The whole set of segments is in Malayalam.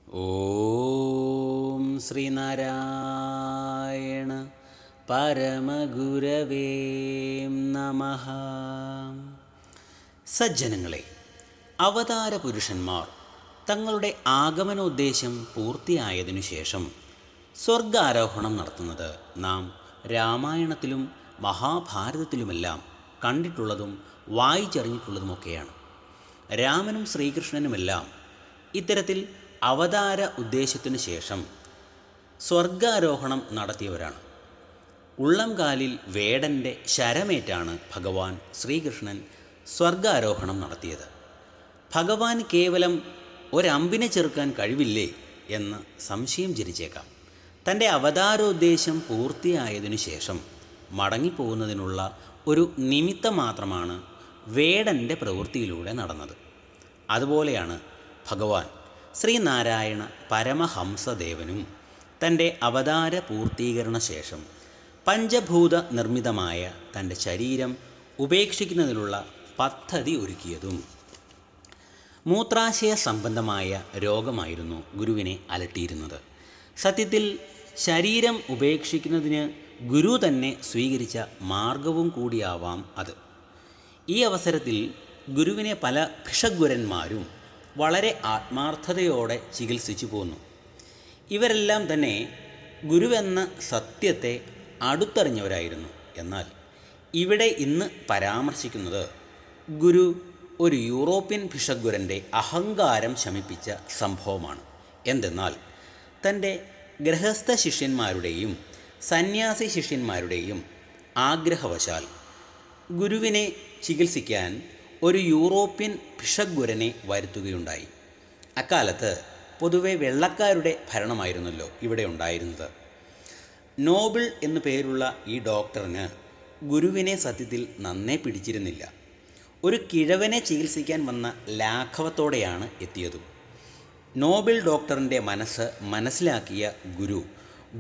ഓം ശ്രീനാരായണ പരമഗുരവേ നമഃ. സജ്ജനങ്ങളെ, അവതാര പുരുഷന്മാർ തങ്ങളുടെ ആഗമനോദ്ദേശം പൂർത്തിയായതിനു ശേഷം സ്വർഗാരോഹണം നടത്തുന്നത് നാം രാമായണത്തിലും മഹാഭാരതത്തിലുമെല്ലാം കണ്ടിട്ടുള്ളതും വായിച്ചറിഞ്ഞിട്ടുള്ളതുമൊക്കെയാണ്. രാമനും ശ്രീകൃഷ്ണനുമെല്ലാം ഇത്തരത്തിൽ അവതാര ഉദ്ദേശത്തിനു ശേഷം സ്വർഗാരോഹണം നടത്തിയവരാണ്. ഉള്ളംകാലിൽ വേടൻ്റെ ശരമേറ്റാണ് ഭഗവാൻ ശ്രീകൃഷ്ണൻ സ്വർഗാരോഹണം നടത്തിയത്. ഭഗവാൻ കേവലം ഒരമ്പിനെ ചെറുക്കാൻ കഴിവില്ലേ എന്ന് സംശയം ജനിച്ചേക്കാം. തൻ്റെ അവതാരോദ്ദേശം പൂർത്തിയായതിനു ശേഷം മടങ്ങിപ്പോകുന്നതിനുള്ള ഒരു നിമിത്തം മാത്രമാണ് വേടൻ്റെ പ്രവൃത്തിയിലൂടെ നടന്നത്. അതുപോലെയാണ് ഭഗവാൻ ശ്രീനാരായണ പരമഹംസദേവനും തൻ്റെ അവതാര പൂർത്തീകരണ ശേഷം പഞ്ചഭൂത നിർമ്മിതമായ തൻ്റെ ശരീരം ഉപേക്ഷിക്കുന്നതിനുള്ള പദ്ധതി ഒരുക്കിയതും. മൂത്രാശയ സംബന്ധമായ രോഗമായിരുന്നു ഗുരുവിനെ അലട്ടിയിരുന്നത്. സത്യത്തിൽ ശരീരം ഉപേക്ഷിക്കുന്നതിന് ഗുരു തന്നെ സ്വീകരിച്ച മാർഗവും കൂടിയാവാം അത്. ഈ അവസരത്തിൽ ഗുരുവിനെ പല ഭിഷഗ്വരന്മാരും വളരെ ആത്മാർത്ഥതയോടെ ചികിത്സിച്ചു പോന്നു. ഇവരെല്ലാം തന്നെ ഗുരുവെന്ന സത്യത്തെ അടുത്തറിഞ്ഞവരായിരുന്നു. എന്നാൽ ഇവിടെ ഇന്ന് പരാമർശിക്കുന്നത് ഗുരു ഒരു യൂറോപ്യൻ ഭിഷഗ്വരൻ്റെ അഹങ്കാരം ശമിപ്പിച്ച സംഭവമാണ്. എന്തെന്നാൽ തൻ്റെ ഗൃഹസ്ഥ ശിഷ്യന്മാരുടെയും സന്യാസി ശിഷ്യന്മാരുടെയും ആഗ്രഹവശാൽ ഗുരുവിനെ ചികിത്സിക്കാൻ ഒരു യൂറോപ്യൻ ഭിഷഗ്വരനെ വരുത്തുകയുണ്ടായി. അക്കാലത്ത് പൊതുവെ വെള്ളക്കാരുടെ ഭരണമായിരുന്നല്ലോ ഇവിടെ ഉണ്ടായിരുന്നത്. നോബിൾ എന്നു പേരുള്ള ഈ ഡോക്ടറിന് ഗുരുവിനെ സത്യത്തിൽ നന്നേ പിടിച്ചിരുന്നില്ല. ഒരു കിഴവനെ ചികിത്സിക്കാൻ വന്ന ലാഘവത്തോടെയാണ് എത്തിയതും. നോബിൾ ഡോക്ടറിൻ്റെ മനസ്സ് മനസ്സിലാക്കിയ ഗുരു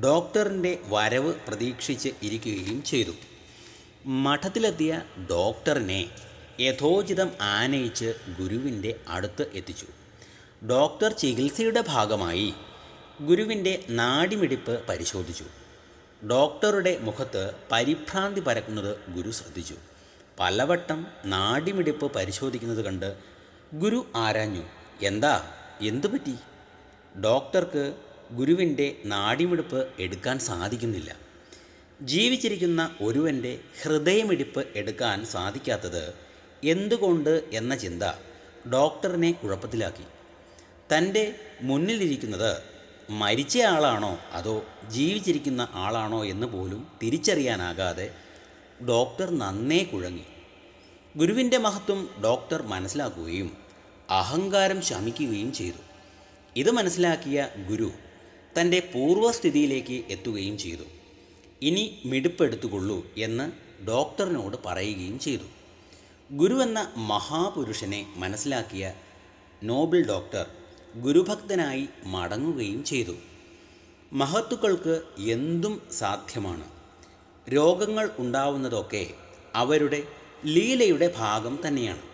ഡോക്ടറിൻ്റെ വരവ് പ്രതീക്ഷിച്ച് ഇരിക്കുകയും ചെയ്തു. മഠത്തിലെത്തിയ ഡോക്ടറിനെ യഥോചിതം ആനയിച്ച് ഗുരുവിൻ്റെ അടുത്ത് എത്തിച്ചു. ഡോക്ടർ ചികിത്സയുടെ ഭാഗമായി ഗുരുവിൻ്റെ നാഡിമിടിപ്പ് പരിശോധിച്ചു. ഡോക്ടറുടെ മുഖത്ത് പരിഭ്രാന്തി പരക്കുന്നത് ഗുരു ശ്രദ്ധിച്ചു. പലവട്ടം നാഡിമിടിപ്പ് പരിശോധിക്കുന്നത് കണ്ട് ഗുരു ആരാഞ്ഞു, എന്തു പറ്റി? ഡോക്ടർക്ക് ഗുരുവിൻ്റെ നാഡിമിടിപ്പ് എടുക്കാൻ സാധിക്കുന്നില്ല. ജീവിച്ചിരിക്കുന്ന ഒരുവൻ്റെ ഹൃദയമിടിപ്പ് എടുക്കാൻ സാധിക്കാത്തത് എന്തുകൊണ്ട് എന്ന ചിന്ത ഡോക്ടറിനെ കുഴപ്പത്തിലാക്കി. തൻ്റെ മുന്നിലിരിക്കുന്നത് മരിച്ച ആളാണോ അതോ ജീവിച്ചിരിക്കുന്ന ആളാണോ എന്ന് പോലും തിരിച്ചറിയാനാകാതെ ഡോക്ടർ നന്നേ കുഴങ്ങി. ഗുരുവിൻ്റെ മഹത്വം ഡോക്ടർ മനസ്സിലാക്കുകയും അഹങ്കാരം ശമിക്കുകയും ചെയ്തു. ഇത് മനസ്സിലാക്കിയ ഗുരു തൻ്റെ പൂർവ്വസ്ഥിതിയിലേക്ക് എത്തുകയും ചെയ്തു. ഇനി മിടിപ്പെടുത്തുകൊള്ളൂ എന്ന് ഡോക്ടറിനോട് പറയുകയും ചെയ്തു. ഗുരുവെന്ന മഹാപുരുഷനെ മനസ്സിലാക്കിയ നോബിൾ ഡോക്ടർ ഗുരുഭക്തനായി മടങ്ങുകയും ചെയ്തു. മഹത്തുക്കൾക്ക് എന്തും സാധ്യമാണ്. രോഗങ്ങൾ ഉണ്ടാവുന്നതൊക്കെ അവരുടെ ലീലയുടെ ഭാഗം തന്നെയാണ്.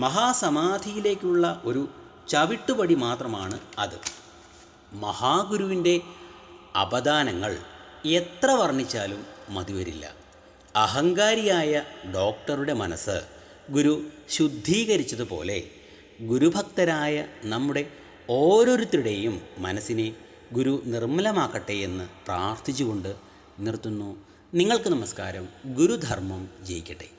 മഹാസമാധിയിലേക്കുള്ള ഒരു ചവിട്ടുപടി മാത്രമാണ് അത്. മഹാഗുരുവിൻ്റെ അപദാനങ്ങൾ എത്ര വർണ്ണിച്ചാലും മതിവരില്ല. അഹങ്കാരിയായ ഡോക്ടറുടെ മനസ്സ് ഗുരു ശുദ്ധീകരിച്ചതുപോലെ ഗുരുഭക്തരായ നമ്മുടെ ഓരോരുത്തരുടെയും മനസ്സിനെ ഗുരു നിർമ്മലമാക്കട്ടെ എന്ന് പ്രാർത്ഥിച്ചുകൊണ്ട് നിർത്തുന്നു. നിങ്ങൾക്ക് നമസ്കാരം. ഗുരുധർമ്മം ജയിക്കട്ടെ.